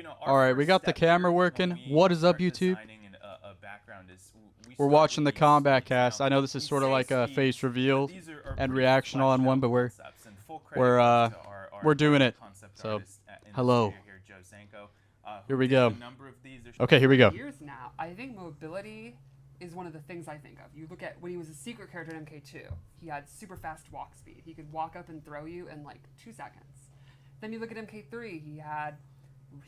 All right, we got the camera working. What is up, YouTube? We're watching the Kombat Cast. I know this is sort of like a face reveal and reaction all in one, but we're doing it. So, hello. Here we go. Okay, here we go. Years now, I think mobility is one of the things I think of. You look at when he was a secret character in MK2, he had super fast walk speed. He could walk up and throw you in like 2 seconds. Then you look at MK3, he had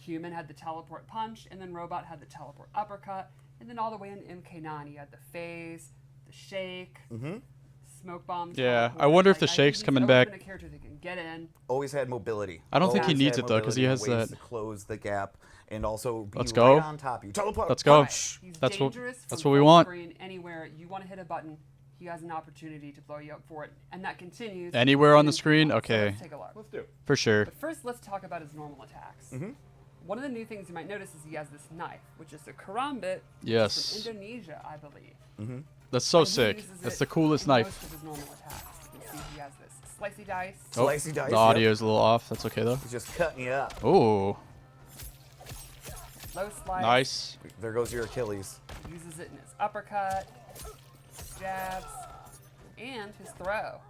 Human had the teleport punch, and then Robot had the teleport uppercut, and then all the way in MK9 he had the phase, the shake, smoke bomb. Yeah, I wonder if the shake's coming back. Been a character that can get in. Always had mobility. I don't think he needs it though, because he has that. To close the gap and also be Let's go. right on top of you. Teleport. Let's go. He's That's dangerous what from we full want. screen, anywhere you want to hit a button, he has an opportunity to blow you up for it, and that continues. Anywhere on the screen? So Okay. let's take a look. Let's do. For sure. But first, let's talk about his normal attacks. One of the new things you might notice is he has this knife, which is a karambit. Yes. From Indonesia, I believe. That's so And he sick. uses That's it the coolest in knife. most of his normal attacks. You can see he has this slicey dice. Oh, Slicey dice, the audio is a little off. That's okay though. He's just cutting you up. Oh, Low slice. nice. There goes your Achilles. Uses it in his uppercut, jabs, and his throw.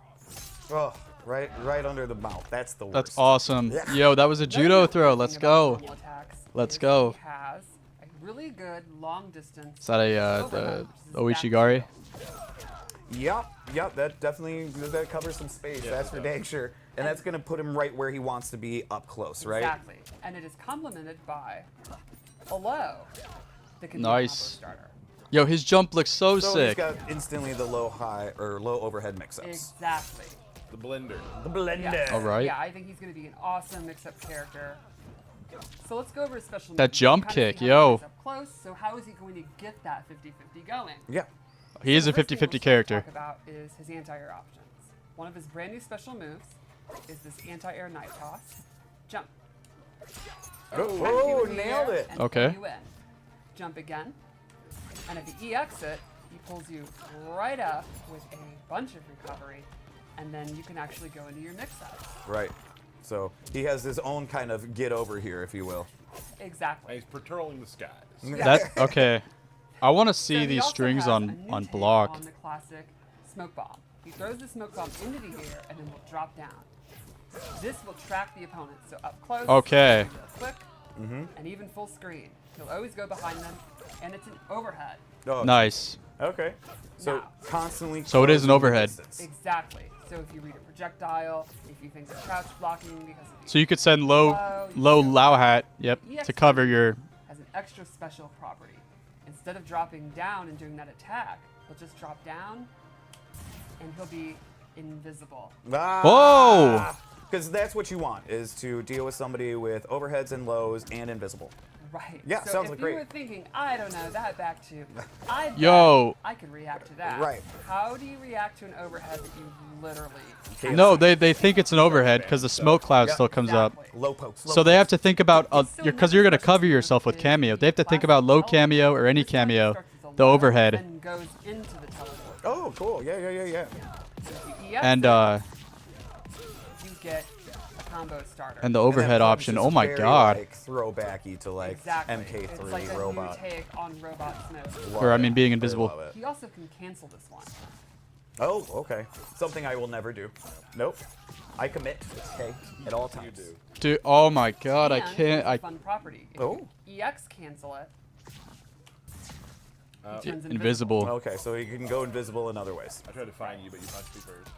Oh, right under the mouth. That's the worst. That's awesome. Yeah. Yo, that was a judo throw. Another Let's thing about go. normal attacks Let's is go. He has a really good long distance. Is that a overhead, the which is his Oichigari? Yep. That definitely covers some space. That's for dang sure. And that's gonna put him right where he wants to be, up close, right? Exactly. And it is complemented by a low that can Nice. be a combo starter. Yo, his jump looks so So sick. he's got instantly the low overhead mix-ups. Exactly. The blender. The blender. Yeah. All right. Yeah, I think he's going to be an awesome mix-up character. So let's go over his special That moves. jump Kind of kick, see how he yo. plays up close. So how is he going to get that 50-50 going? Yeah. He is a The first thing 50-50 we'll character. talk about is his anti-air options. One of his brand new special moves is this anti-air knife toss. Jump. Oh, Catch you in the nailed air it. and Okay. pull you in. Jump again. And if he EX it, he pulls you right up with a bunch of recovery, and then you can actually go into your mix-ups. Right. So he has his own kind of get over here, if you will. Exactly. And he's patrolling the skies. That okay. I want to So see he these also strings has a on new take block. on the classic smoke bomb. He throws the smoke bomb into the air and then will drop down. This will track the opponent, so up close, Okay. quick, and even full screen. He'll always go behind them, and it's an overhead. Oh, Nice. Okay. So Now. constantly. So it is an closing the overhead. distance. Exactly. So if you read a projectile, if you think of crouch blocking because of the So you could send low low hat, yep, to cover your. has an extra special property. Instead of dropping down and doing that attack, he'll just drop down, and he'll be invisible. Whoa! Because that's what you want, is to deal with somebody with overheads and lows and invisible. Right. Yeah, so sounds if like you great. were thinking, I don't know, that back to, I bet Yo. I could react to that. Right. How do you react to an overhead that you literally Can't No, they think it's an overhead because the smoke cloud Yeah. still comes up. Exactly. Low pokes. So they have to think about because you're gonna cover yourself with cameo. They have to think about low cameo or any This one cameo, starts as a the low overhead, and goes into the teleport. Oh, cool. Yeah. So if you EX and it, you get a combo starter. and the And that overhead punch option. is Oh my very, god. Like, throwbacky to like exactly. MK3 it's like a robot. new take on robot smoke. Love Or I it. mean being I invisible. love it. He also can cancel this one. Oh, okay. Something I will never do. Nope. I commit. Okay. At all times. do. Dude, oh my god, I And can't. it's a I fun property. If Oh. you EX cancel it, he turns invisible. Okay, so you can go invisible in other ways. I tried to find you, but you punched me first.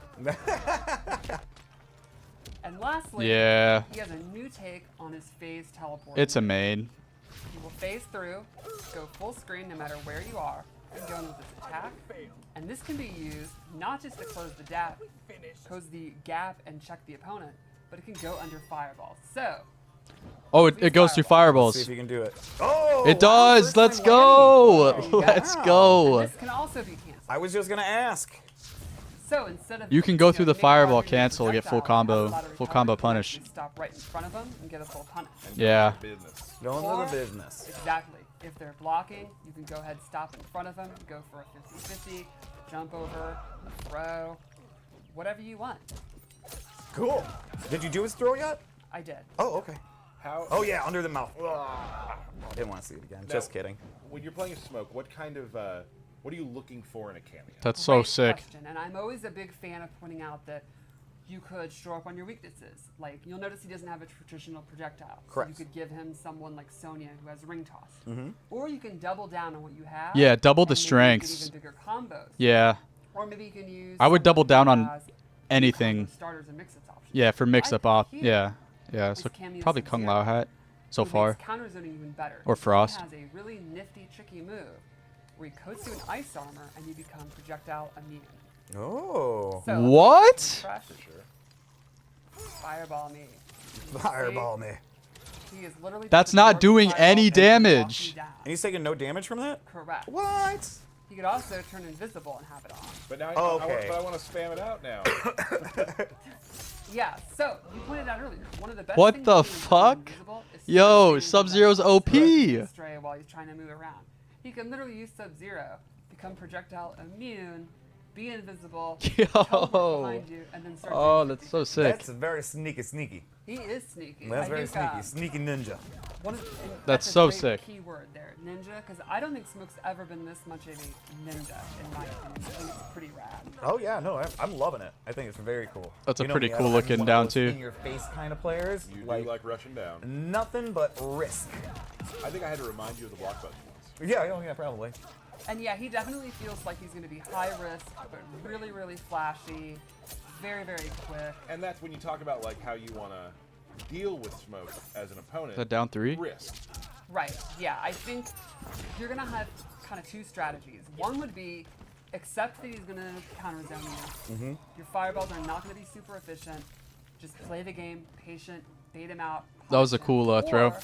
And lastly, Yeah, he has a new take on his phase teleport. it's a main. He will phase through, go full screen no matter where you are, and go in with his attack. And this can be used not just to close the gap and check the opponent, but it can go under fireballs. So, Oh, it goes through See if fireballs. you can do it. Oh! It does. first Let's time go. winning. There you Let's And go. this can also be canceled. I was just gonna ask. So instead of You can go through the maybe fireball dodging a cancel, get full projectile, combo- have a lot of full recovery, combo you can punish. actually Stop right in front of them and get a full punish. Yeah. Business. Going Or- to the business. Exactly. If they're blocking, you can go ahead, stop in front of them, go for a 50-50, jump over, a throw, whatever you want. Cool. Did you do his throw yet? I did. Oh, okay. How? Oh yeah, under the mouth. I didn't want to see it again. Now, Just kidding. When you're playing Smoke, what kind of what are you looking for in a cameo? That's so Great sick. question. And I'm always a big fan of pointing out that you could show up on your weaknesses. Like, you'll notice he doesn't have a traditional projectile. Correct. So you could give him someone like Sonya who has ring toss. Or you can double down on what you have. Yeah, double the and maybe you strengths. get even bigger combos. Yeah. Or maybe you can use. I would double someone down who on has anything. combo starters and mix-ups options. Yeah, for mix-up I op. think here Yeah. Yeah, is so Cameo probably Kung Sub-Zero, Lao hat so who far. makes counter zoning even better. Or Frost. He has a really nifty, tricky move where he coats you in ice armor and you become projectile immune. Oh. So, What? fresh, Fireball me. Fireball me. He is literally That's just a not normal doing fireball any and he walks damage. you down. And he's taking no damage from that? Correct. What? He could also turn invisible and have it on. But now Okay. I want to spam it out now. Yeah, so you pointed out earlier, one of the best What things the to do when fuck? invisible is to Yo, stay Sub-Zero's invisible OP. and stray while he's trying to move around. He can literally use Sub-Zero, become projectile immune, be invisible, teleport Yo. behind you, and then start Oh, doing that's so sick. That's very sneaky. He is sneaky. That's I very think, sneaky. Sneaky ninja. One of, and That's a so great sick. Key word there, ninja, because I don't think Smoke's ever been this much of a ninja in my opinion. I think it's pretty rad. Oh yeah, no, I'm loving it. I think it's very cool. That's a You know pretty me, cool I'm looking one of down those too. in your face kind of players. You do like rushing down. Nothing but risk. I think I had to remind you of the block button once. Yeah, probably. And yeah, he definitely feels like he's going to be high risk, but really, really flashy, very, very quick. And that's when you talk about like how you want to deal with Smoke as an opponent. Is that down 3? Risk. Right, yeah, I think you're going to have kind of two strategies. One would be accept that he's going to counter zone you. Your fireballs are not going to be super efficient. Just play the game, patient, bait him out. That was a punish him. cool, throw. Or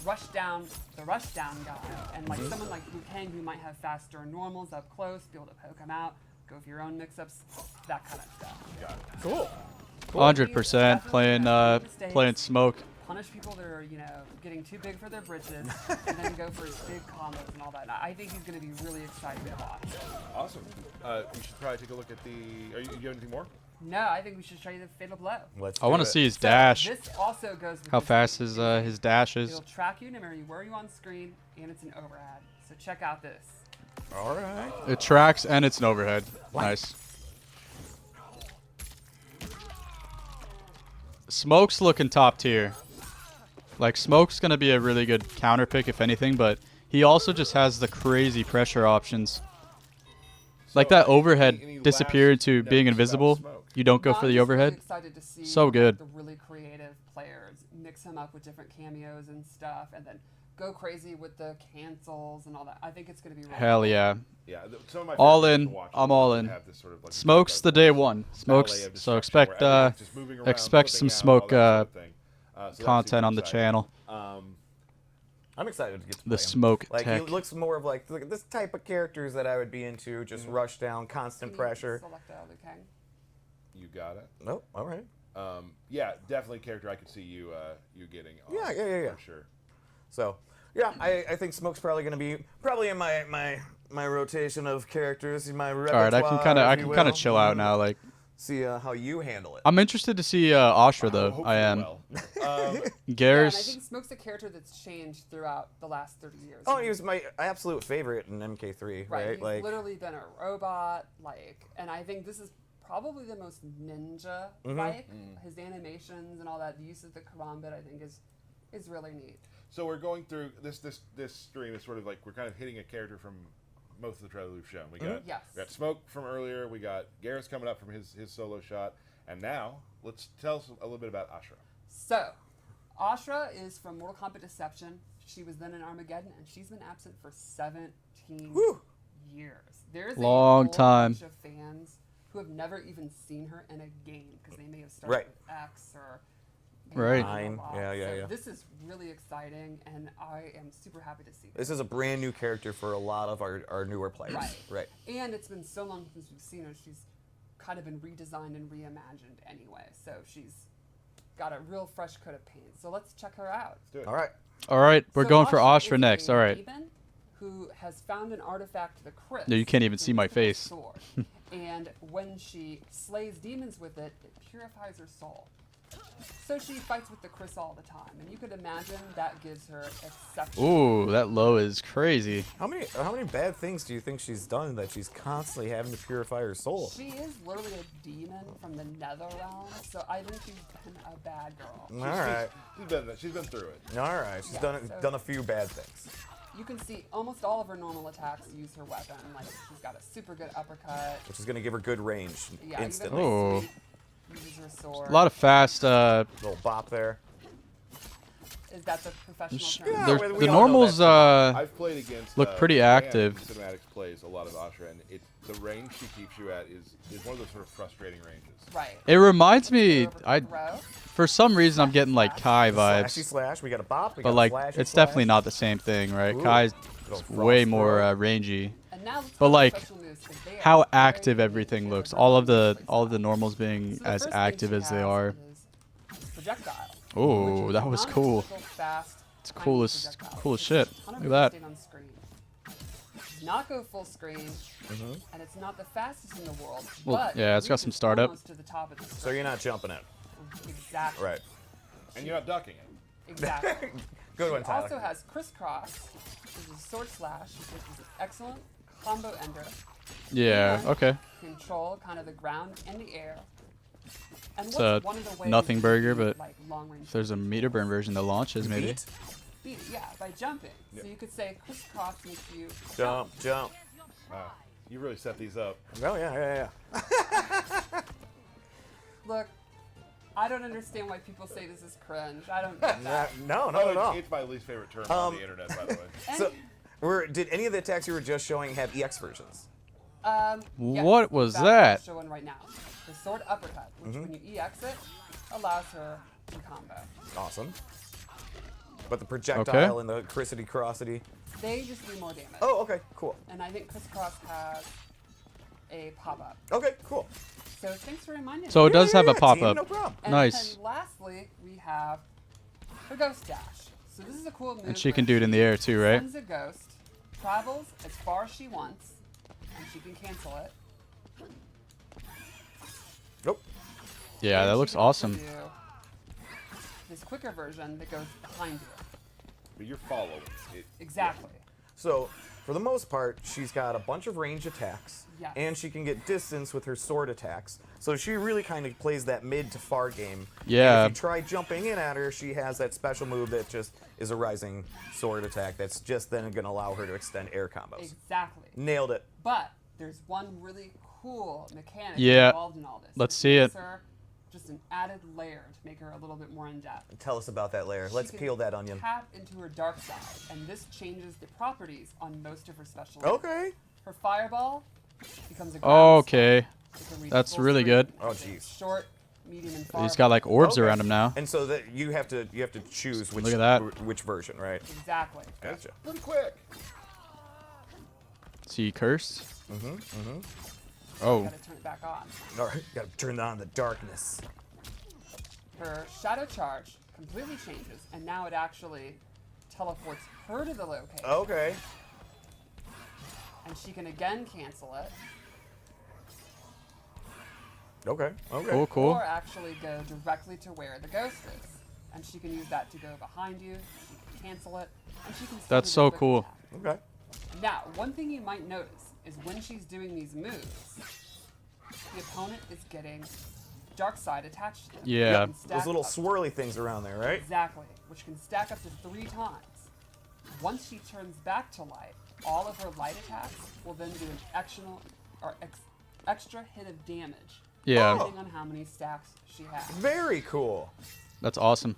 rush down the rush down guy. And like someone like Liu Kang who might have faster normals up close, be able to poke him out, go for your own mix-ups, that kind of stuff. Got it. Cool. 100% playing Smoke. Punish people that are, you know, getting too big for their britches, and then go for his big combos and all that. And I think he's going to be really exciting to watch. Awesome. We should probably take a look at the. Are you have anything more? No, I think we should show you the Fatal Blow. Let's I want to do it. see his So dash. This also goes with How his fast speed. his dash is. It'll track you no matter where you on screen, and it's an overhead. So check out this. All right. It tracks and it's an overhead. Nice. Smoke's looking top tier. Like, Smoke's going to be a really good counter pick, if anything, but he also just has the crazy pressure options. Like, that overhead any disappeared last to being notes about invisible. Smoke? You don't go No, for I'm the just overhead. Really excited to see So like, good. the really creative players mix him up with different cameos and stuff, and then go crazy with the cancels and all that. I think it's going to be really Hell cool. yeah. Yeah. Some of my All favorite in. to watch I'm are all those that in. have this sort of, like, Smoke's the day one. ballet Smoke's, of so destruction expect where everyone's just moving around, expect flipping some out, all Smoke that sort of thing. So that's content super on the exciting. channel. I'm excited to get to The play him. Smoke Like tech. he looks more of like this type of characters that I would be into. Just rush down, constant Can you pressure. Select Liu Kang? You got it. Nope. All right. Yeah, definitely a character I could see you getting. On, Yeah. For sure. So yeah, I think Smoke's probably going to be in my rotation of characters. My All repertoire. right, I can kind of chill out now. Like, See how you handle it. I'm interested to see Ashra though. Hopefully I am. well. Yeah, and I Garrus. think Smoke's a character that's changed throughout the last 30 years. Oh, he was my absolute favorite in MK3, right? He's Like literally been a robot, and I think this is probably the most ninja-like. His animations and all that, the use of the karambit, I think is really neat. So we're going through this stream is sort of like we're kind of hitting a character from most of the trailers we've shown. We got Yes. we got Smoke from earlier. We got Garrus coming up from his solo shot, and now let's tell us a little bit about Ashra. So, Ashra is from Mortal Kombat Deception. She was then in Armageddon, and she's been absent for 17 years. There's Long a whole time. bunch of fans who have never even seen her in a game because they may have started Right. with X or Right. Nine. Yeah. This is really exciting, and I am super happy to see This is a brand new character for a lot of our newer players. Right. And it's been so long since we've seen her. She's kind of been redesigned and reimagined anyway. So she's got a real fresh coat of paint. So let's check her out. Let's do it. All right. All right, we're So going for Ashra Ashra is next. a All right. demon who has found an artifact, the Crypt. No, you can't even It's see a my mystical face. sword. And when she slays demons with it, it purifies her soul. So she fights with the Chris all the time, and you could imagine that gives her exceptional. Ooh, that low is crazy. How many bad things do you think she's done that she's constantly having to purify her soul? She is literally a demon from the nether realm, so I think she's been a bad girl. All right. She's been through it. All right. She's Yeah, so- done a few bad things. You can see almost all of her normal attacks use her weapon. Like she's got a super good uppercut. Which is going to give her good range Yeah, instantly. even Ooh. Sweep uses her sword. A lot of fast. Little bop there. Is that the professional Sh- term? Yeah, there's- we the all know normals. I've played against. Look pretty Dan active. from Cinematics plays a lot of Asha, and the range she keeps you at is one of those sort of frustrating ranges. Right. It reminds me. Throw, I throw. for some reason I'm getting like Kai Slashy vibes, slash. We got a bop. We but got like a slashy it's slash. definitely not the same thing, right? Ooh. Kai's Little way frost more throw. rangy. And now let's But, talk like, special moves, 'cause they are How very active unique everything to looks. her All of the playstyle. normals being So the as first thing active she as they has are. is projectile. Ooh, which is that was not a cool. typical fast, It's tiny cool as projectile. cool as It shit. takes a ton of Look real at that. estate on screen. Does not go full screen, and it's not the fastest in the world. Well, but yeah, it's got reaches some startup. almost to the top of the So you're not jumping it. Exactly. Right. And you're not ducking it. Exactly. Good one, She Tyler. also has crisscross, which is a sword slash, which is an excellent combo ender. Yeah. And Okay. Control kind of the ground and the air. And It's what's a one of the ways nothing you burger, can, but like, long-range If there's a meter burn version that launches, maybe. Beat. beat, yeah, by jumping. So you could say crisscross makes you Jump, jump. Wow. You really set these up. Oh, yeah. Look, I don't understand why people say this is cringe. I don't get that. No, not at all. It's my least favorite term on the internet, by the way. And, So, did any of the attacks you were just showing have EX versions? yes, What was in fact, that? I'll show one right now. The sword uppercut, which when you EX it, allows her to combo. Awesome. But the projectile Okay. and the crissity-crossity. They just do more damage. Oh, okay, cool. And I think crisscross has a pop-up. Okay, cool. So thanks for reminding So me. it does have a team, pop-up. No problem. And Nice. then lastly, we have her ghost dash. So this is a cool move. And she where can do it in the air too, right? Sends a ghost, travels as far as she wants, and she can cancel it. Nope. Yeah, And that she looks can also awesome. do this quicker version that goes behind you. But you're following it. Exactly. So, for the most part, she's got a bunch of range attacks. Yes. And she can get distance with her sword attacks. So she really kind of plays that mid to far game. Yeah. And if you try jumping in at her, she has that special move that just is a rising sword attack that's just then going to allow her to extend air combos. Exactly. Nailed it. But there's one really cool mechanic Yeah. involved in all this. Let's that see gives it. her just an added layer to make her a little bit more in depth. Tell us about that layer. Let's She can peel that onion. Tap into her dark side, and this changes the properties on most of her special moves. Okay. Her fireball becomes a ground Okay. spell. It can reach That's full really screen. good. Oh, It's jeez. Short, medium, and far. He's got like orbs Okay. around him now. And so that you have to choose which Look at that. which version, right? Exactly. Gotcha. Pretty quick. See cursed. Oh, Gotta turn it back on. All right, gotta turn on the darkness. Her shadow charge completely changes, and now it actually teleports her to the location, Okay. and she can again cancel it, Okay. Okay. cool, cool. or actually go directly to where the ghost is, and she can use that to go behind you. She can cancel it, and she can. still That's do the so quick cool. attack. Okay. Now, one thing you might notice is when she's doing these moves, the opponent is getting dark side attached to them. Yeah. It can stack Those little up- swirly things around there, right? Exactly, which can stack up to 3 times. Once she turns back to light, all of her light attacks will then do an extra hit of damage, Yeah, depending on how many stacks she has. Very cool. that's awesome.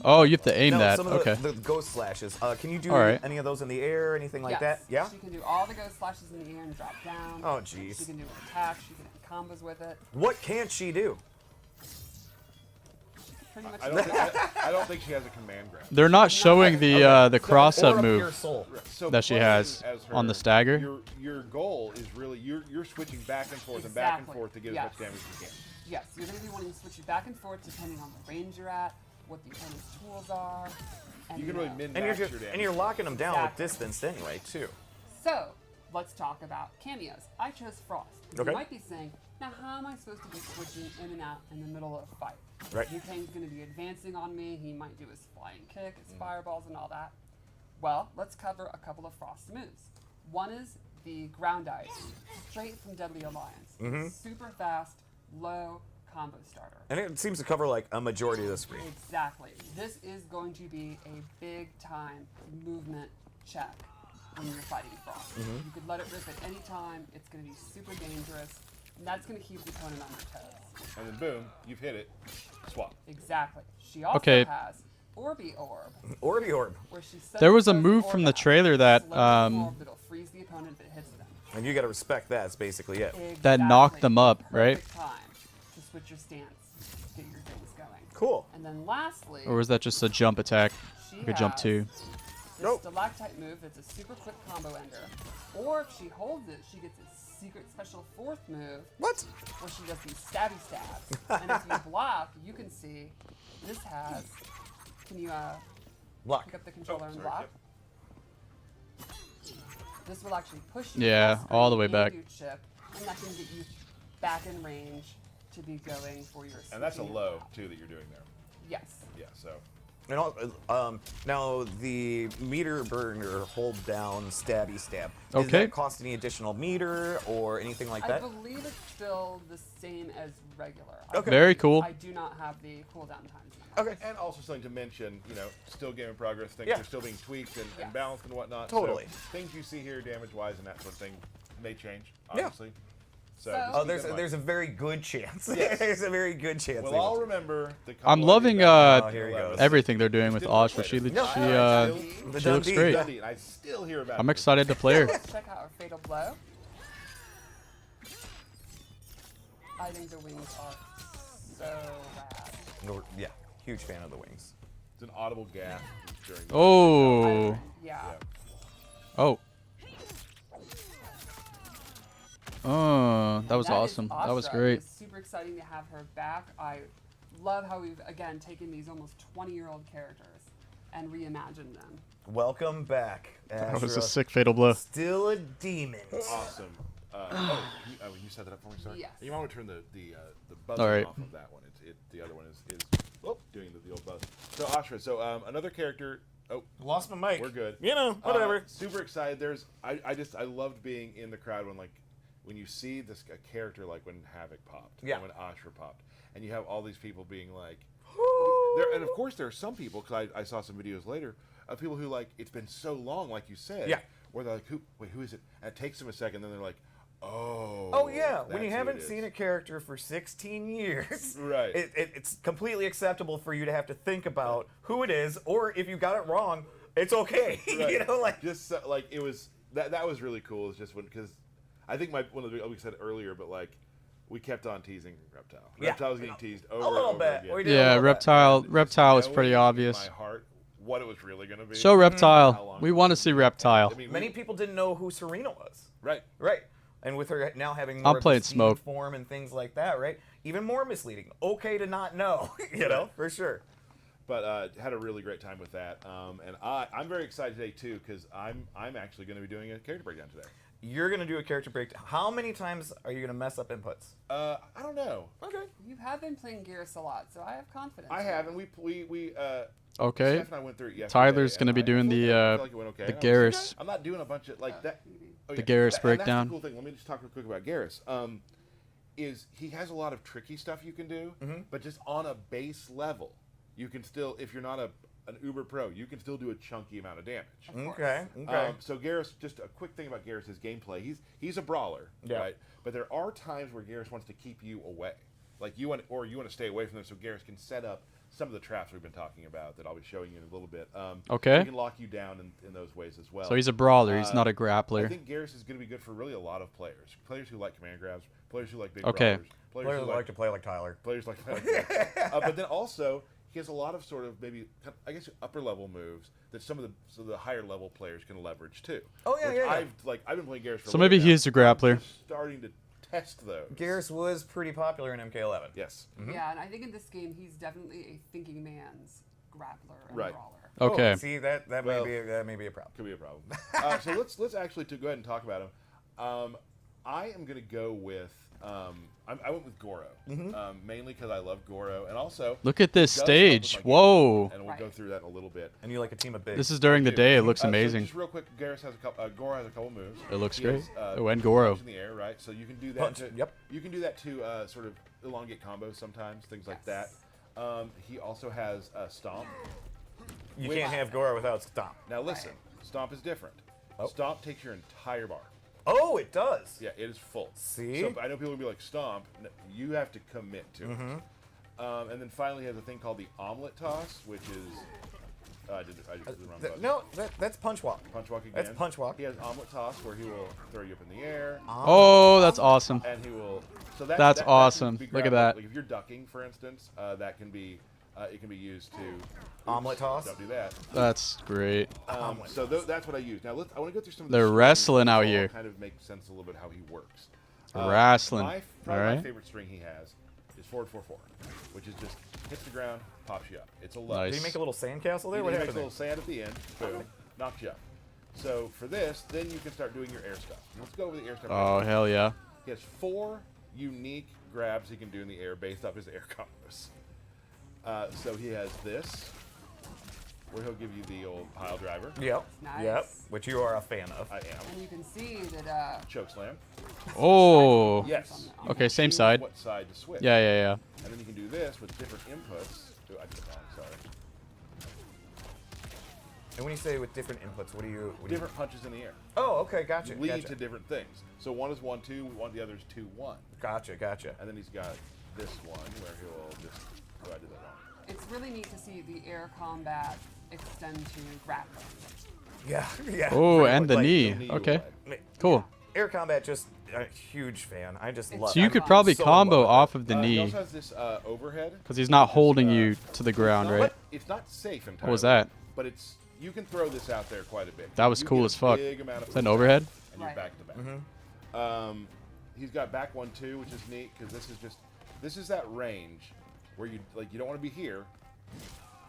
Oh, you have to aim No, that. some of Okay. the ghost slashes. Can you do All right. any of those in the air, anything like Yes, that? Yeah. She can do all the ghost slashes in the air and drop down. Oh, jeez. She can do an attack. She can hit combos with it. What can't she do? Pretty much. I don't think she has a command grab. They're not showing the cross Or up a pure move soul. So that she playing has as her, on the stagger. Your goal is really you're switching back and forth and back and Exactly. forth to get Yes. as much damage as you can. Yes, you're going to be wanting to switch it back and forth depending on the range you're at, what the opponent's tools are. And, You can really know. min And you're max your damage. locking them down Exactly. with distance anyway, too. So, let's talk about cameos. I chose Frost. Okay. You might be saying, now how am I supposed to be switching in and out in the middle of a fight? Right. Liu Kang's going to be advancing on me. He might do his flying kick, his fireballs, and all that. Well, let's cover a couple of Frost moves. One is the ground ice, straight from Deadly Alliance. Super fast, low combo starter. And it seems to cover like a majority of the screen. Exactly. This is going to be a big time movement check when you're fighting Frost. You could let it rip at any time. It's going to be super dangerous. And that's going to keep the opponent on their toes. And then boom, you've hit it. Swap. Exactly. She also Okay. has Orby Orb, Orby Orb. where she sends There was a the move orb from the out, trailer that, slows the orb that'll freeze the opponent if it hits them. And you got to respect that. That's basically it. That knocked them up, right? Perfect time to switch your stance, get your things going. Cool. And then lastly, Or was that just a jump attack? she Like a jump has 2. this Nope. stalactite move that's a super quick combo ender. Or if she holds it, she gets a secret special fourth move What? where she does these stabby stabs. And if you block, you can see this has. Can you Block. pick up the controller and sorry, block? This will actually push you. Yeah, across all the screen way and back. do chip, and that can get you back in range to be going for your. And that's a switching low, attack. too, that you're doing there. Yes. Yeah, so. And now the meter burner hold down stabby stab. Does Okay. that cost any additional meter or anything like I that? believe it's still the same as regular. Okay. Very cool. I do not have the cooldown times. Okay. And also something to mention, still game in progress. Things Yeah. are still being tweaked and Yes. balanced and whatnot. Totally. So things you see here damage-wise and that sort of thing may change, Yeah. obviously. So, So- just Oh, keep there's that in mind. there's a very good chance. Yes. There's a very good chance. We'll they will all do. remember the I'm couple loving ideas Oh, here he goes. everything they're doing with Ashra. She No, she The she looks Dundee. great. Dundee, and I still hear about I'm it. excited to play her. Let's check out our fatal blow. I think the wings are so rad. No, yeah, huge fan of the wings. It's an audible gasp during the Oh. Yeah. Yeah. Oh. Oh, that was That is awesome. That was Ashra. great. It's super exciting to have her back. I love how we've again taken these almost 20-year-old characters and reimagined them. Welcome back. That was a Ashra. sick fatal blow. Still a demon. Awesome. You set that up for me, sorry? Yes. You might want to turn the buzzer All right. off of that one. The other one is doing the old buzz. So Ashra, another character. Oh, Lost my mic. we're good. Whatever. Super excited. I loved being in the crowd when you see this a character like when Havoc popped, Yeah. and when Ashra popped, and you have all these people being like, and of course there are some people, because I saw some videos later of people who like it's been so long, like you said, Yeah. where they're like, who is it? And it takes them a second, then they're like, oh. Oh yeah, when you that's who haven't it seen is. a character for 16 years, Right. it's completely acceptable for you to have to think about who it is, or if you got it wrong, it's okay. Right. Just like it was that was really cool. It's just because I think one of the we said earlier, but like we kept on teasing Reptile. Yeah. Reptile was getting teased over a little and over bit. again. We did a Yeah, little bit. Reptile was Knowing pretty in obvious. My heart, what it was really going to be. Show How Reptile. long We it want to was see gonna be. Reptile. I mean, Many people didn't know who Serena was. right. Right. And with her now having I'm more of playing the steam Smoke. form and things like that, right? Even more misleading. Okay to not know, for sure. But had a really great time with that, and I'm very excited today too because I'm actually going to be doing a character breakdown today. You're gonna do a character breakdown. How many times are you gonna mess up inputs? I don't know. Okay. You have been playing Geras a lot, so I have confidence. I in have, you. and we Okay. Steph and I went through it yesterday. Tyler's gonna and be I doing feel the, like it went okay. the And I was like, Geras. I'm not doing a bunch of like that. Oh, The yeah. Geras And that's breakdown. the cool thing. Let me just talk real quick about Geras. Is he has a lot of tricky stuff you can do, but just on a base level, you can still, if you're not an uber pro, you can still do a chunky amount of damage. Okay. Okay. So Geras, just a quick thing about Geras' gameplay. He's a brawler, Yeah. right? But there are times where Geras wants to keep you away, like you want to stay away from them, so Geras can set up some of the traps we've been talking about that I'll be showing you in a little bit. Okay. He can lock you down in those ways as well. So he's a brawler. He's not a I grappler. think Geras is going to be good for really a lot of players. Players who like command grabs, players who like big Okay. brawlers, Players who that like to play like Tyler. players like but then also he has a lot of sort of maybe I guess upper level moves that some of the higher level players can leverage too. Oh, yeah, which yeah, yeah. I've been playing Geras for So a little maybe bit he's now. a grappler. I'm just starting to test those. Geras was pretty popular in MK11. Yes. Yeah, and I think in this game he's definitely a thinking man's grappler and Right. brawler. Okay. Oh, see that Well, may be a problem. Could be a problem. So let's actually go ahead and talk about him. I am gonna go with I went with Goro, mainly because I love Goro, and also Look at this it does help with my stage. game Whoa. and we'll go through that in a little bit. And you like a team of bigs. This is during the I do. day. It looks So amazing. just real quick, Goro has a couple moves. It looks He great. has, Oh, and Goro. punch in the air, right? So you can do that. Punch, To, yep. You can do that to sort of elongate combos sometimes, things like that. He also has Stomp. You Which- can't have Goro without Stomp. Now listen, Stomp is different. Oh. Stomp takes your entire bar. Oh, it does. Yeah, it is full. See? So I know people will be like, Stomp. You have to commit to it. And then finally, he has a thing called the omelet toss, which is. I did the wrong button. No, that's punch walk. Punch walk again. That's punch walk. He has omelet toss, where he will throw you up in the air, Oh, that's awesome. and he will. So that, That's that can awesome. be Look at grabbed, that. Like if you're ducking, for instance, that can be. It can be used to. Omelet toss? Don't do that. That's great. So that's what I use. Now I want to go through some of the They're strings wrestling so out I'll here. Kind of make sense a little bit how he works. Wrestling. Probably my Alright. favorite string he has is forward 4-4, which is just hits the ground, pops you up. It's a low. Nice. Did he make a little sandcastle there? He What makes happened a little sand at the end, boom, knocks you up. So for this, then you can start doing your air stuff. Let's go over the air stuff. Oh, hell yeah. He has 4 unique grabs he can do in the air based off his air combos. So he has this, where he'll give you the old pile driver. there? Yep. Nice. Yep. Which you are a fan of. I am. And you can see that Choke slam. Oh. Yes. You Okay, can same choose side. What side to switch. Yeah, yeah, yeah. And then you can do this with different inputs. Oh, I did it wrong, sorry. And when you say with different inputs, what do you? Different punches in the air. Oh, okay, gotcha. Lead Gotcha. to different things. So one is 1-2, the other is 2-1. Gotcha. Gotcha. And then he's got this one where he'll just. Oh, I did that wrong. it's really neat to see the air combat extend to grappling. Yeah. Yeah. Oh, Pretty and much the like- knee. knee Okay. away. Cool. Air combat, just a huge fan. I just It's love. So you I'm could probably so in combo love with off it. of the He knee also has this overhead. because he's not which is, holding you to the ground, it's not- right? It's not safe entirely. What was that? But it's you can throw this out there quite a bit. That was You cool get as a fuck. big amount of Is that an pushback, overhead? And you're Right. back to back. He's got back 1-2, which is neat because this is that range where you don't want to be here.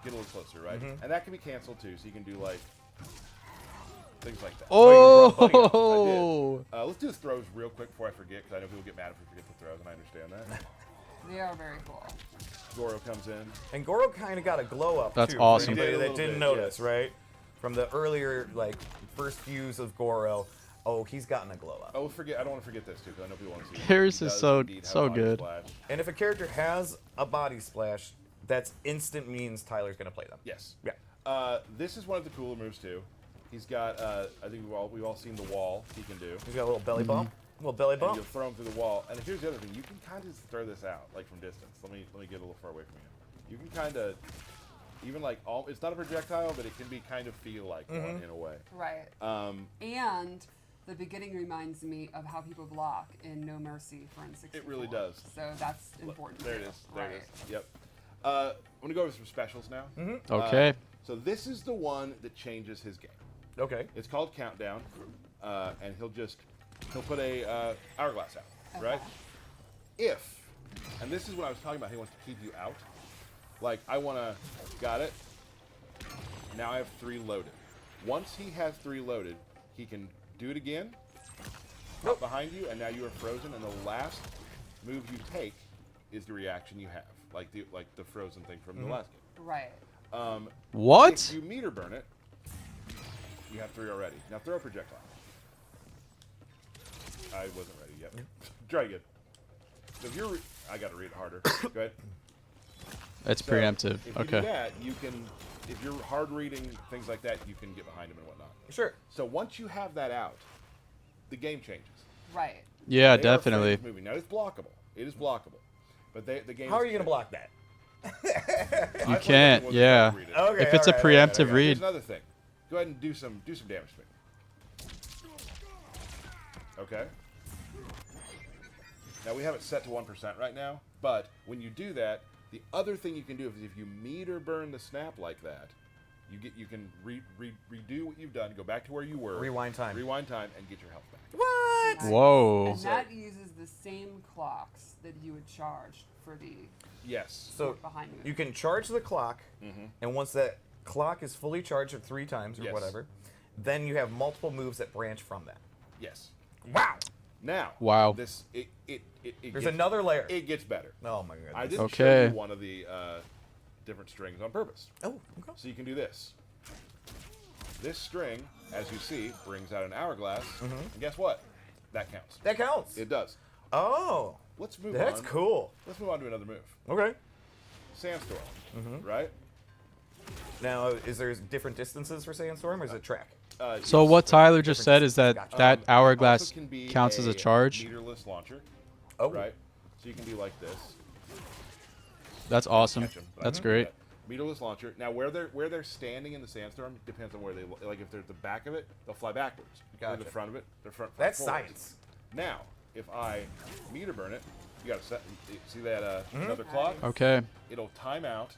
Get a little closer, right? And that can be canceled too, so you can do like things like that. Oh, you brought Oh. Let's do the throws real quick before I forget, because I know people get mad if we forget the throws, and I understand that. They are very cool. Goro comes in. And Goro kind of got a glow up. That's too, awesome. For anybody He did a that little didn't bit, notice, yes. right? From the earlier first views of Goro, oh, he's gotten a glow up. Oh, I don't want to forget this too, because I know people want to see it. Harris He is does so- indeed have so a body good. splash. And if a character has a body splash, that's instant means Tyler's gonna play them. Yes. Yeah. This is one of the cooler moves too. He's got. I think we've all seen the wall he can do. He's got a little belly bump. Little belly And bump. you'll throw him through the wall. And here's the other thing: you can kind of throw this out like from distance. Let me get a little far away from you. You can kind of, even like it's not a projectile, but it can be kind of feel like one in a way. Right. And the beginning reminds me of how people block in No Mercy for N64. It really does. So that's important. There it too. is. There right. it is. Yep. I'm gonna go over some specials now. Okay. So this is the one that changes his game. Okay. It's called Countdown, and he'll put a hourglass out, right? If, and this is what I was talking about, he wants to keep you out. Like got it. Now I have 3 loaded. Once he has 3 loaded, he can do it again, up behind you, and now you are frozen. And the last move you take is the reaction you have, like the frozen thing from the last game. Right. What? If you meter burn it, you have 3 already. Now throw a projectile. I wasn't ready yet. Try again. So if you're, I got to read it harder. Go ahead. That's So, preemptive. If you do Okay. that, you can, if you're hard reading things like that, you can get behind him and whatnot. Sure. So once you have that out, the game changes. Right. Yeah, They are afraid definitely. of moving. Now it's blockable. It is blockable. But the game. How are you gonna block that? You can't. Yeah. Okay. If it's a alright, preemptive Here's read. another thing. Go ahead and do some damage to me. Okay. Now we have it set to 1% right now, but when you do that, the other thing you can do is if you meter burn the snap like that, you can redo what you've done, go back to where you were, Rewind time. and get your health back. What? Whoa. And that uses the same clocks that you would charge for the Yes. So behind you. you can charge the clock, and once that clock is fully charged at 3 times or Yes. whatever. Then you have multiple moves that branch from that. Yes. Wow. Now. Wow. This it There's gets, another layer. It gets better. Oh my goodness. I didn't show Okay. you one of the different strings on purpose. Oh, okay. So you can do this. This string, as you see, brings out an hourglass. And guess what? That counts. That counts. It does. Oh. Let's move on. That's cool. Let's move on to another move. Okay. Sandstorm. Right? Now, is there different distances for Sandstorm, or is it track? So what Tyler just said is that Gotcha. that it hourglass also can be counts as a charge. Meterless launcher. Oh. Right? So you can be like this. That's awesome. Catch 'em, but I That's don't great. do that. Meterless launcher. Now, where they're standing in the sandstorm depends on where they like. If they're at the back of it, they'll fly backwards. If they're in the Gotcha. front of it, they're front. That's forwards. science. Now, if I meter burn it, you got to set. See that another clock? Okay. It'll time out,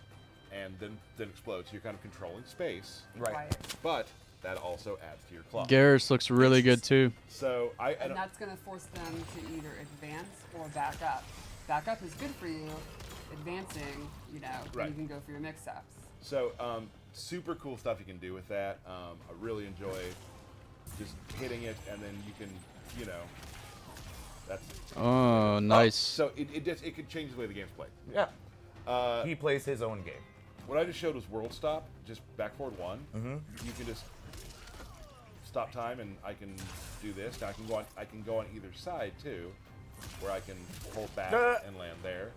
and then explode. So you're kind of controlling space, Right. but that also adds to your clock. Garrus looks really good too. So And that's going to force them to either advance or back up. Back up is good for you. Advancing, Right. you can go for your mix-ups. So, super cool stuff you can do with that. I really enjoy just hitting it, and then you can, that's. Oh, nice. So it could change the way the game's played. Yeah. He plays his own game. What I just showed was world stop, just back forward 1. You can just stop time, and I can do this. Now I can go on either side too, where I can hold back and land there.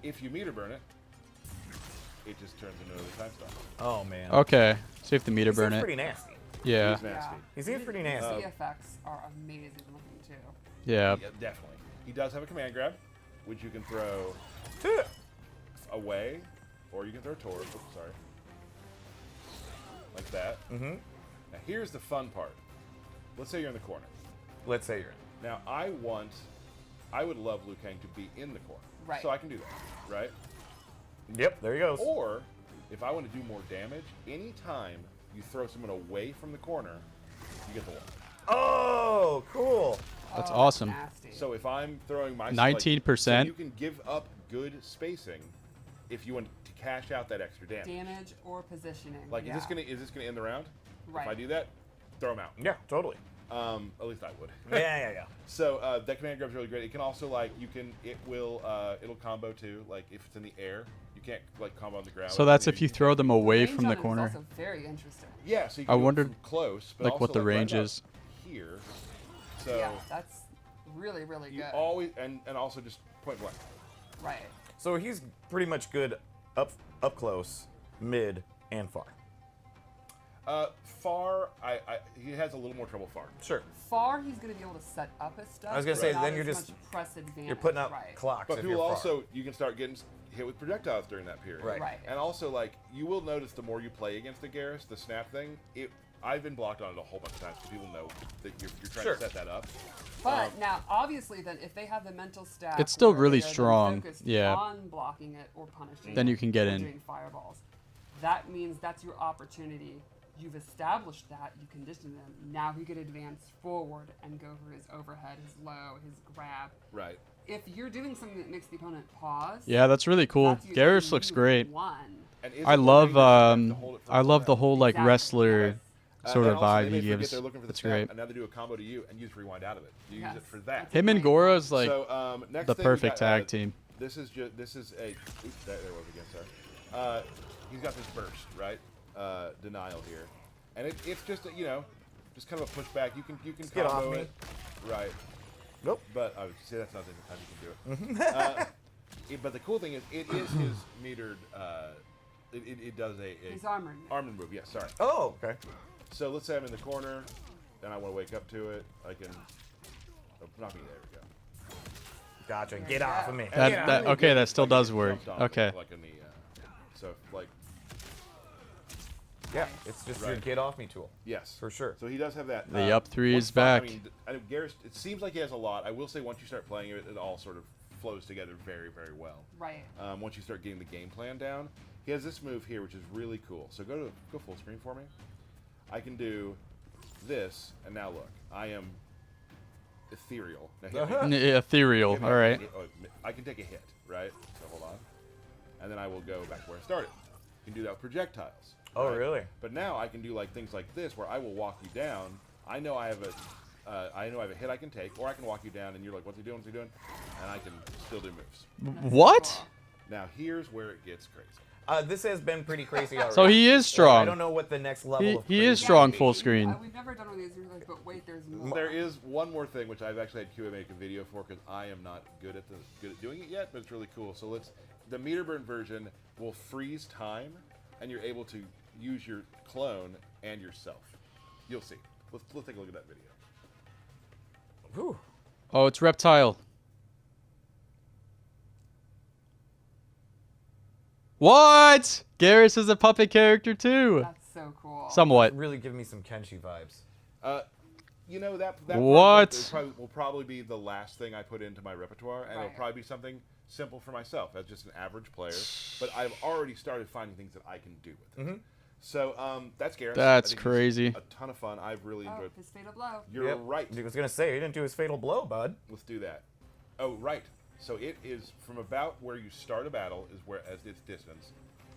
If you meter burn it, it just turns into another time stop. Oh man. Okay. So you have to meter He burn seems it. pretty nasty. Yeah. He's nasty. He seems pretty The nasty. effects are amazing looking too. Yeah. Yeah, definitely. He does have a command grab, which you can throw away, or you can throw toward. Oops, sorry. Like that. Now here's the fun part. Let's say you're in the corner. Let's say you're in. Now I would love Liu Kang to be in the corner. Right. So I can do that, right? Yep, there he goes. Or if I want to do more damage, anytime you throw someone away from the corner, you get the wall. Oh, cool. That's Oh, awesome. Nasty. So if I'm throwing my 19%? so you can give up good spacing if you want to cash out that extra damage. damage or positioning. Like yeah. is this gonna end the round? If I Right. do that, throw them out. Yeah, totally. At least I would. Yeah. So that command grab's really great. It can also it'll combo too. Like if it's in the air, you can't like combo on the ground. So that's if you throw them away Range from on the it is corner. also very interesting. Yeah, so you I can do it wondered, from close, but like, also what the right range up is. here. So Yeah, that's really, really you good. always and also just point blank. Right. So he's pretty much good up close, mid, and far. Far, he has a little more trouble far. Sure. Far, he's going to be able to set up his stuff. I was gonna but say, not then as you're just- much press advantage. You're putting up right. clocks But if people you're far. also, you can start getting hit with projectiles during that period. Right. Right. And also, like, you will notice the more you play against the Garrus, the snap thing, I've been blocked on it a whole bunch of times because people know that you're trying Sure. to set that up. But now, obviously, then if they have the mental staff, It's still where really they're then strong, focused yeah. on blocking it or punishing, Then it you can get or in. doing fireballs. That means that's your opportunity. You've established that. You conditioned them. Now he could advance forward and go for his overhead, his low, his grab. Right. If you're doing something that makes the opponent pause, Yeah, that's really cool. that's usually Garrus looks move great. one. And is I it more love dangerous to have to hold it for I a love the while? whole like Exactly, wrestler yes. sort And of also, vibe they he may forget gives. they're looking for the That's snap, great. and now they do a combo to you, and you just rewind out of it. You use Yes, it for that. that's Him and Gora's like So next the thing we perfect got, tag team. This is a. Oops, there was again. Sorry. He's got this burst, right? Denial here, and it's just just kind of a pushback. You can get off combo me. it, right? Nope. But I would say that's not the time you can do it. But the cool thing is, it is his metered. It does a He's armored. armor move. Yes, sorry. Oh, okay. So let's say I'm in the corner, and I want to wake up to it. I can. Oh, not me. There we go. Gotcha. Get off of me. That- Get off that- of me. okay, that still Like, does you work. jumped on it, Okay. Like in the. So like Yeah, it's just your Right. get off me tool. yes, For sure. So he does have that. The up three once is fi- I back. mean, Garrus, it seems like he has a lot. I will say once you start playing it, it all sort of flows together very, very well. Right. Once you start getting the game plan down, he has this move here, which is really cool. So go full screen for me. I can do this, and now look, I am ethereal. Now hit me. Ethereal. Hit me. All right. I can take a hit, right? So hold on, and then I will go back to where I started. You can do that with projectiles. Oh, right? really? But now I can do like things like this, where I will walk you down. I know I have a hit I can take, or I can walk you down, and you're like, "What's he doing? What's he doing?" And I can still do moves. What? Now here's where it gets crazy. This has been pretty crazy already. So he is strong. I don't know what the next level of He is crazy strong would be. full screen. We've never done one of these, but wait, there's more. There is one more thing which I've actually had QA make a video for because I am not good at doing it yet, but it's really cool. So the meter burn version will freeze time, and you're able to use your clone and yourself. You'll see. Let's take a look at that video. Whew. Oh, it's Reptile. What? Garrus is a puppet character too. That's so cool. Somewhat. Really give me some Kenshi vibes. You know that What? will probably be the last thing I put into my repertoire, and it'll Right. probably be something simple for myself as just an average player. But I've already started finding things that I can do with it. So that's Garrus. That's I think he's crazy. A ton of fun. I've really Oh, enjoyed. his fatal blow. You're Yep. right. I was gonna say he didn't do his fatal blow, bud. Let's do that. Oh, right. So it is from about where you start a battle is where as its distance,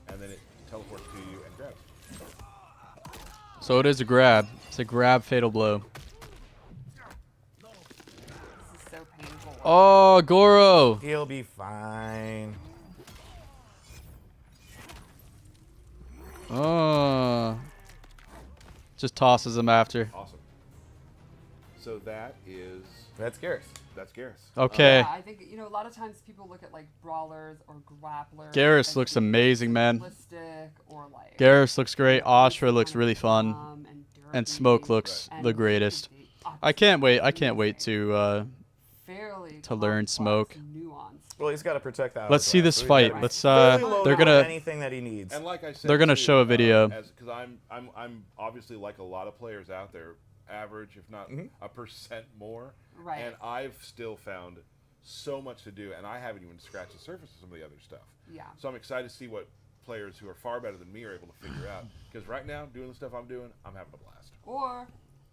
and then it teleports to you and grabs. So it is a grab. It's a grab fatal blow. This is so painful. Oh, Goro. He'll be fine. Oh. Just tosses him after. Awesome. So that's Garrus. Garrus. Okay. Yeah, I think a lot of times people look at like brawlers or grapplers. Garrus as looks being amazing, man. simplistic or like. Garrus looks great. Ashra looks really fun. And derpy Smoke looks and the greatest. the I can't wait. I opposite can't wait to fairly to learn complex, Smoke. nuanced. Well, he's got to protect the Let's see hourglass, this so he's fight. gotta be Let's fully loaded they're on gonna anything that he needs. And like I said, They're gonna too, show a video. because I'm obviously like a lot of players out there, average if not a percent more. Right. And I've still found so much to do, and I haven't even scratched the surface of some of the other stuff. Yeah. So I'm excited to see what players who are far better than me are able to figure out. Because right now, doing the stuff I'm doing, I'm having a blast. Or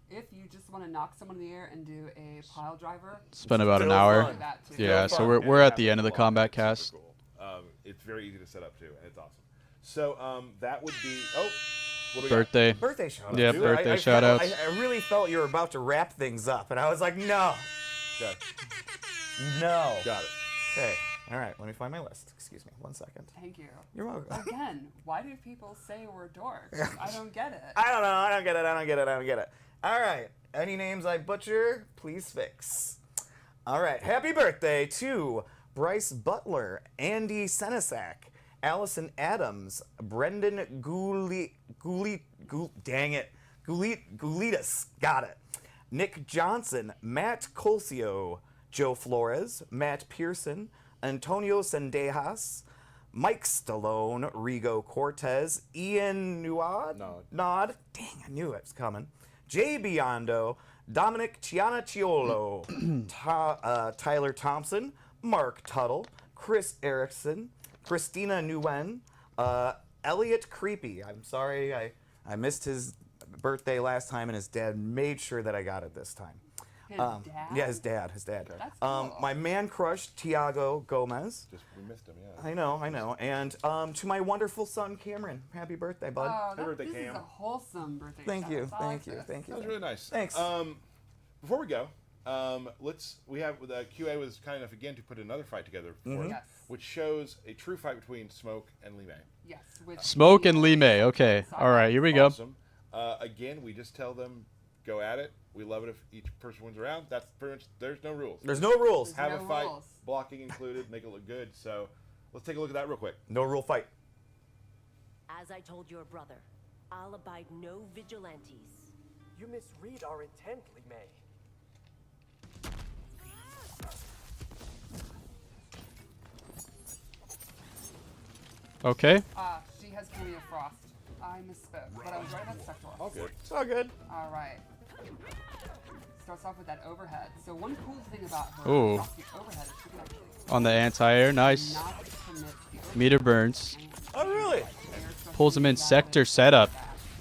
if you just want to knock someone in the air and do a pile driver. spend about an Still hour. fun. That too. Yeah, Still so fun. we're And at the end of the having a lot combat it's cast. super cool. It's very easy to set up too, and it's awesome. So that would be what do we got? Birthday. Birthday shout out. Yeah, dude. birthday I shout-outs. I really felt you were about to wrap things up, and I was like, no. Okay, No. got it. Okay. All right. Let me find my list. Excuse me. 1 second. Thank you. You're welcome. Again, why do people say we're dorks? I don't get it. I don't know. I don't get it. I don't get it. I don't get it. All right. Any names I butcher, please fix. All right. Happy birthday to Bryce Butler, Andy Senesac, Allison Adams, Brendan Goulitas. Got it. Nick Johnson, Matt Colsio, Joe Flores, Matt Pearson, Antonio Sendejas, Mike Stallone, Rigo Cortez, Ian Nod. Dang, I knew it was coming. Jay Biondo, Dominic Cianacciolo, Tyler Thompson, Mark Tuttle, Chris Erickson, Christina Nguyen, Elliot Creepy. I'm sorry, I missed his birthday last time, and his dad made sure that I got it this time. His dad? Yeah, his dad. That's cool. My man crush, Tiago Gomez. We missed him, yeah. I know. And to my wonderful son, Cameron. Happy birthday, bud. Oh, birthday, this is Cam. a wholesome birthday. Thank you. shout-out. I like Thank you. this. Thank you. That was really nice. Thanks. Before we go, we have the QA was kind enough again to put another fight together for us, Yes. which shows a true fight between Smoke and Lee May. Yes. With Smoke and Lee May. Okay. All right, here we go. Awesome. Again, we just tell them go at it. We love it if each person wins around. That's pretty much. There's no rules. There's no rules. There's Have no a fight, rules. blocking included, make it look good. So let's take a look at that real quick. No rule fight. As I told your brother, I'll abide no vigilantes. You misread our intent, Lee May. Okay. She has Cameo Frost. I misspoke, but I was right about Sector. All good. It's all good. All right. Starts off with that overhead. So one cool thing about her Ooh. Frosty overhead is she can actually On the anti-air. Nice. not commit to the overhead. Meter burns. Oh, really? Pulls him in sector setup.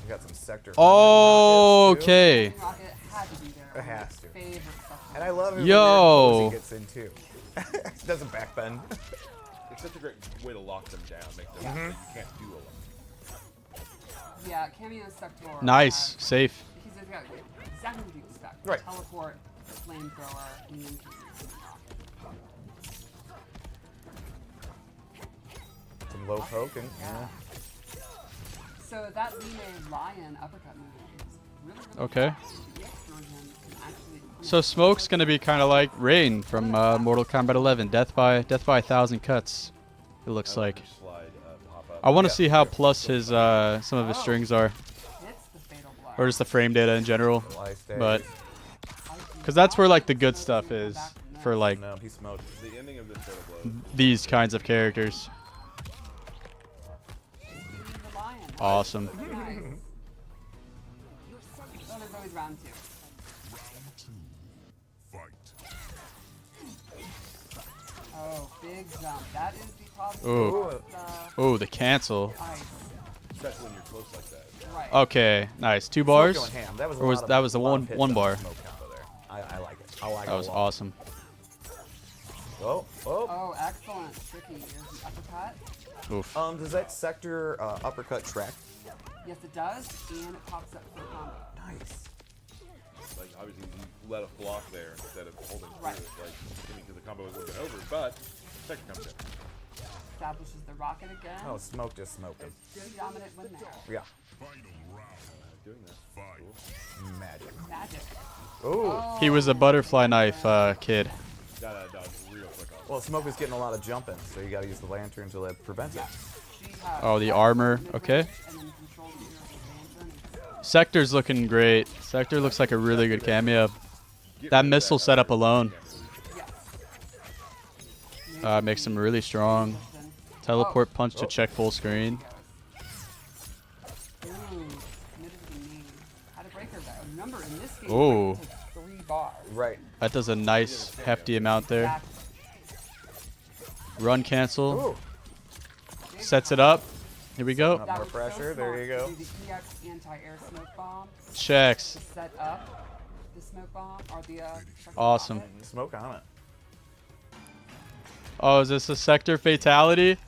We got some sector. Oh, rockets, too. okay. Rocket had to be there. It has to. Favorite stuff. And I love it when Yo. Cozy gets in too. Doesn't backbend. It's such a great way to lock them down, make them so you can't do a lot. Yeah, Cameo Sector. Nice. has- Safe. He's got exactly what you expect. Right. Teleport, flamethrower, immune cannon. Some low poke and yeah. So that Lime Lion uppercut move is really, really Okay. fast. The EX version can actually So Smoke's gonna be kind of like Rain from Mortal Kombat 11, death by 1,000 cuts. It looks like. Slide, pop up. I want to Yeah. see how plus his some of his strings are, hits the fatal blow. or just the frame data in general. Life stage. But because that's where like the good stuff is for like No, he smoked. The ending of this fatal blow. these kinds of characters. The lion. Awesome. Nice. Oh, there's always round 2. Oh, big jump. That is the problem. Ooh. with Oh, the cancel. ice. Especially when you're close like that. Right. Okay, nice. 2 Smoke bars. going ham. That was, a Or was- lot of- that was the lot of one- hits one on the bar. Smoke combo there. I like it. I like it That was a lot. awesome. Oh, oh. Oh, excellent. Tricky. Here's the uppercut. Oof. Does that sector uppercut track? Yes, it does, and it pops up for a combo. Nice. Like, obviously, you let a block there instead of holding through Right. it, like, because the combo was looking over, but second comes in. Establishes the rocket again. Oh, Smoke just smoking. Good dominant win there. Yeah. Doing that. Cool. Magic. Magic. Ooh. He was a butterfly knife kid. Gotta dodge real quick on Well, Smoke was getting a lot of jumping, so you gotta use the lantern to prevent it. She has Oh, the armor. mid-range Okay. And then control the lantern. Sector's looking great. Sector looks like a really good cameo. Get That rid of missile setup alone Yes. makes him really strong. Teleport punch to Oh. check full screen. Ooh, committed to the knee. How to break her though. Remember, in this game, Ooh. it takes 3 bars. Right. That does a nice hefty amount there. Exactly. Run cancel. Ooh. Big Sets it combo. up. Here we go. That More was so pressure, there smart you to go. do the EX anti-air smoke bomb Checks. to set up the smoke bomb or the second Awesome. rocket. Smoke on it. Oh, is this a sector fatality?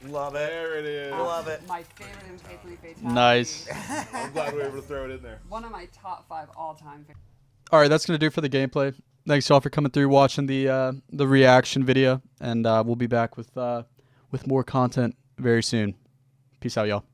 Love it. There it is. Love it. My favorite MK3 fatality. Nice. I'm glad we were able to throw it in there. One of my top 5 all-time favorites. All right, that's gonna do it for the gameplay. Thanks y'all for coming through, watching the reaction video, and we'll be back with more content very soon. Peace out, y'all.